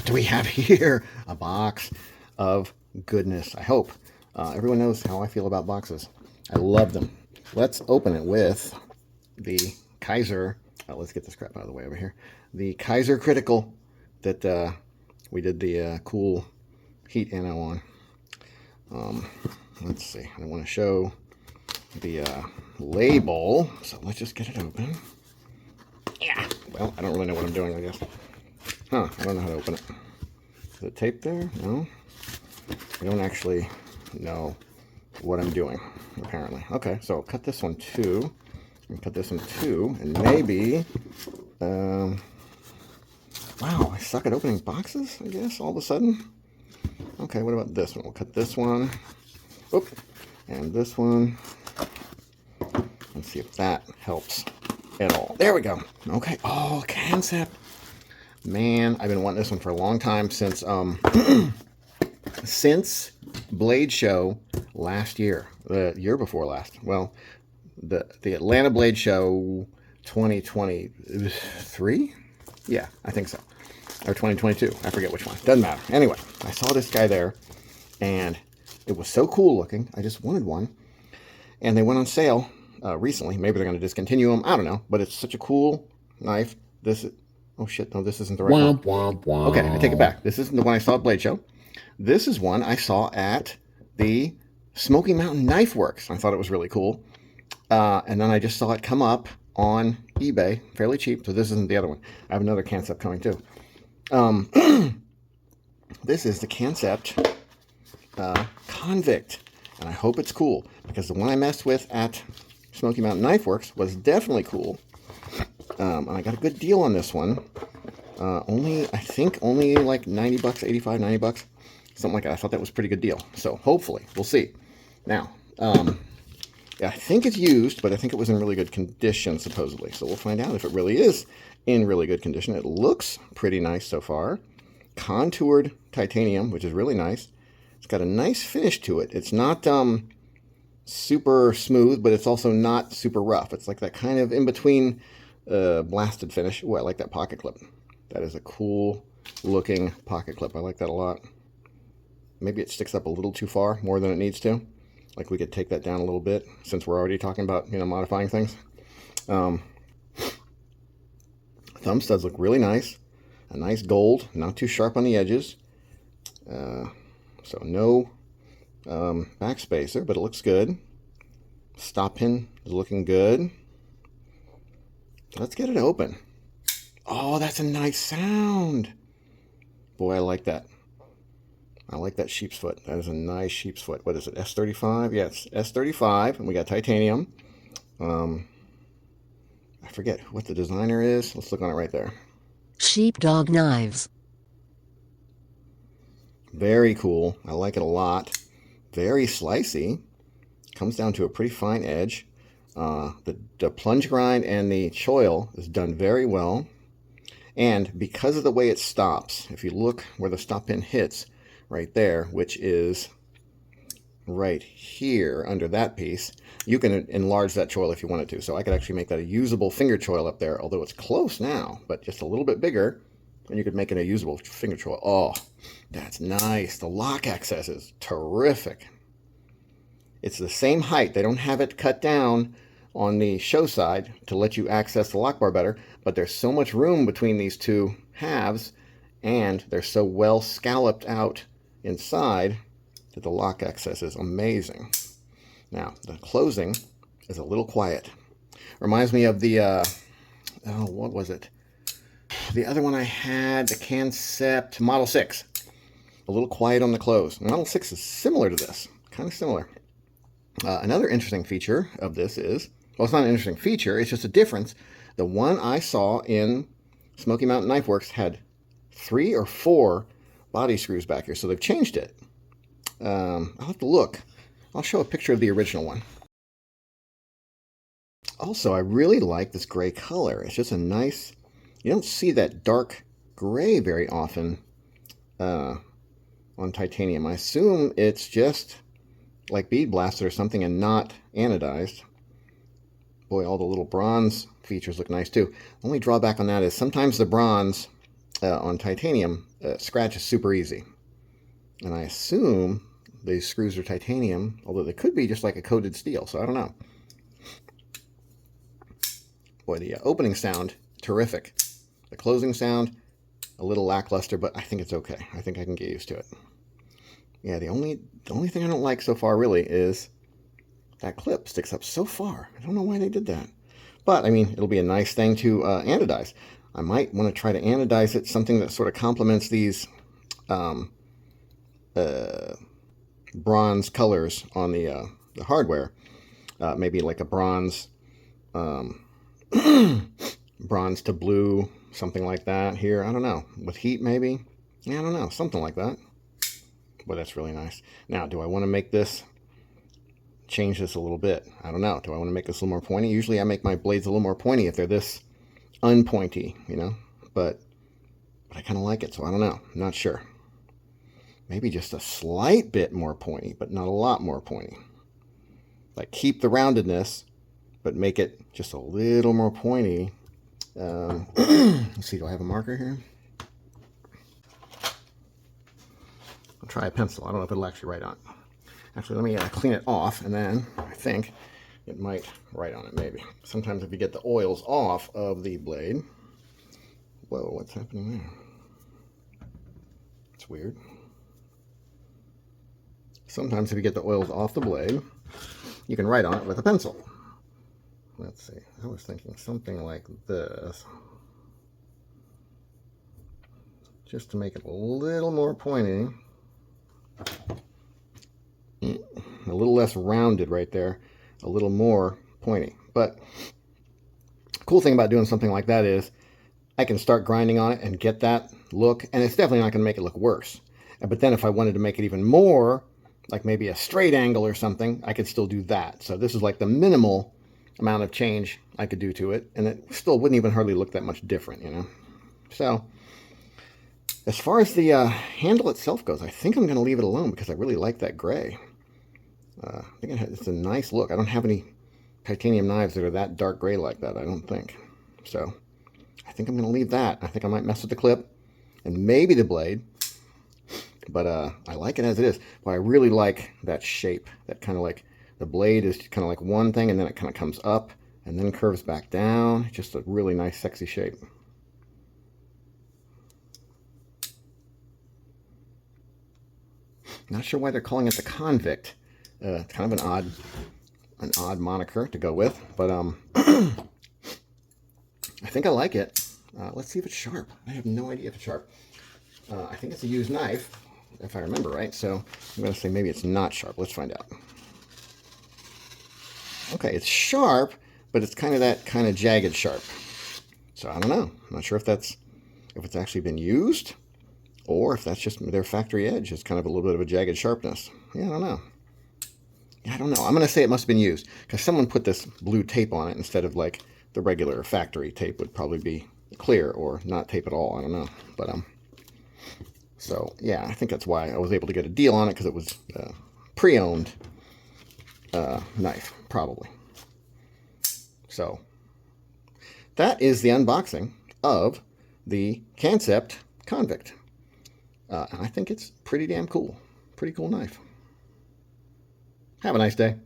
what do we have here? A box of goodness, I hope. Everyone knows how I feel about boxes. I love them. Let's open it with the Kaiser. Let's get this crap out of the way over here. The Kaiser Critical that we did the cool heat anno on. Let's see. I want to show the label, so let's just get it open. Yeah. Well, I don't really know what I'm doing, I guess. Huh, I don't know how to open it. Is it taped there? No. I don't actually know what I'm doing, apparently. Okay, so I'll cut this one too. And cut this one too. And maybe... wow, I suck at opening boxes, I guess, all of a sudden. Okay, what about this one? We'll cut this one. Oop. And this one. Let's see if that helps at all. There we go. Okay. Oh, Kansept. Man, I've been wanting this one for a long time, since since Blade Show last year, the year before last. Well, the Atlanta Blade Show 2023? Yeah, I think so. Or 2022. I forget which one. Doesn't matter. Anyway, I saw this guy there, and it was so cool looking. I just wanted one. And they went on sale recently. Maybe they're going to discontinue them. I don't know. But it's such a cool knife. This is... Oh, shit. No, this isn't the right one. Okay, I take it back. This isn't the one I saw at Blade Show. This is one I saw at the Smoky Mountain Knife Works. I thought it was really cool. And then I just saw it come up on eBay, fairly cheap. So this isn't the other one. I have another Kansept coming too. This is the Kansept Convict. And I hope it's cool, because the one I messed with at Smoky Mountain Knife Works was definitely cool. And I got a good deal on this one. I think only like 90 bucks, 85, 90 bucks, something like that. I thought that was a pretty good deal. So hopefully, we'll see. Now, yeah, I think it's used, but I think it was in really good condition, supposedly. So we'll find out if it really is in really good condition. It looks pretty nice so far. Contoured titanium, which is really nice. It's got a nice finish to it. It's not super smooth, but it's also not super rough. It's like that kind of in-between blasted finish. Oh, I like that pocket clip. That is a cool looking pocket clip. I like that a lot. Maybe it sticks up a little too far, more than it needs to. Like we could take that down a little bit, since we're already talking about, modifying things. Thumb studs look really nice. A nice gold, not too sharp on the edges. So no backspacer, but it looks good. Stop pin is looking good. Let's get it open. Oh, that's a nice sound. Boy, I like that. I like that sheep's foot. That is a nice sheep's foot. What is it, S35? Yeah, it's S35, and we got titanium. I forget what the designer is. Let's look on it right there. Sheepdog Knives. Very cool. I like it a lot. Very slicey. Comes down to a pretty fine edge. The plunge grind and the choil is done very well. And because of the way it stops, if you look where the stop pin hits, right there, which is right here under that piece, you can enlarge that choil if you wanted to. So I could actually make that a usable finger choil up there, although it's close now, but just a little bit bigger, and you could make it a usable finger choil. Oh, that's nice. The lock access is terrific. It's the same height. They don't have it cut down on the show side to let you access the lock bar better, but there's so much room between these two halves, and they're so well scalloped out inside that the lock access is amazing. Now, the closing is a little quiet. Reminds me of the, what was it? The other one I had, the Kansept Model 6. A little quiet on the close. Model 6 is similar to this, kind of similar. Another interesting feature of this is, well, it's not an interesting feature, it's just a difference. The one I saw in Smoky Mountain Knife Works had 3 or 4 body screws back here, so they've changed it. I'll have to look. I'll show a picture of the original one. Also, I really like this gray color. It's just a nice, you don't see that dark gray very often on titanium. I assume it's just like bead blasted or something and not anodized. Boy, all the little bronze features look nice too. The only drawback on that is sometimes the bronze on titanium, scratch is super easy. And I assume these screws are titanium, although they could be just like a coated steel, so I don't know. Boy, the opening sound, terrific. The closing sound, a little lackluster, but I think it's okay. I think I can get used to it. Yeah, the only thing I don't like so far really is that clip sticks up so far. I don't know why they did that. But, I mean, it'll be a nice thing to anodize. I might want to try to anodize it, something that sort of complements these bronze colors on the hardware. Maybe like a bronze, bronze to blue, something like that here. I don't know. With heat, maybe? Yeah, I don't know. Something like that. But that's really nice. Now, do I want to make this, change this a little bit? I don't know. Do I want to make this a little more pointy? Usually I make my blades a little more pointy if they're this unpointy, you know? But I kind of like it, so I don't know. I'm not sure. Maybe just a slight bit more pointy, but not a lot more pointy. Like keep the roundedness, but make it just a little more pointy. Let's see, do I have a marker here? I'll try a pencil. I don't know if it'll actually write on it. Actually, let me clean it off, and then I think it might write on it, maybe. Sometimes if you get the oils off of the blade... Whoa, what's happening there? It's weird. Sometimes if you get the oils off the blade, you can write on it with a pencil. Let's see. I was thinking something like this. Just to make it a little more pointy. A little less rounded right there. A little more pointy. But the cool thing about doing something like that is I can start grinding on it and get that look. And it's definitely not going to make it look worse. But then if I wanted to make it even more, like maybe a straight angle or something, I could still do that. So this is like the minimal amount of change I could do to it, and it still wouldn't even hardly look that much different, you know? So, as far as the handle itself goes, I think I'm going to leave it alone because I really like that gray. I think it's a nice look. I don't have any titanium knives that are that dark gray like that, I don't think. So, I think I'm going to leave that. I think I might mess with the clip and maybe the blade. But I like it as it is. But I really like that shape. That kind of like, the blade is kind of like one thing, and then it kind of comes up, and then curves back down. Just a really nice, sexy shape. Not sure why they're calling it the Convict. It's kind of an odd moniker to go with. But I think I like it. Let's see if it's sharp. I have no idea if it's sharp. I think it's a used knife, if I remember right, so I'm going to say maybe it's not sharp. Let's find out. Okay, it's sharp, but it's kind of that kind of jagged sharp. So I don't know. I'm not sure if it's actually been used, or if that's just their factory edge. It's kind of a little bit of a jagged sharpness. Yeah, I don't know. Yeah, I don't know. I'm going to say it must have been used, because someone put this blue tape on it instead of like the regular factory tape would probably be clear, or not tape at all. I don't know. But so, yeah, I think that's why I was able to get a deal on it, because it was pre-owned knife, probably. So, that is the unboxing of the Kansept Convict. And I think it's pretty damn cool. Pretty cool knife. Have a nice day.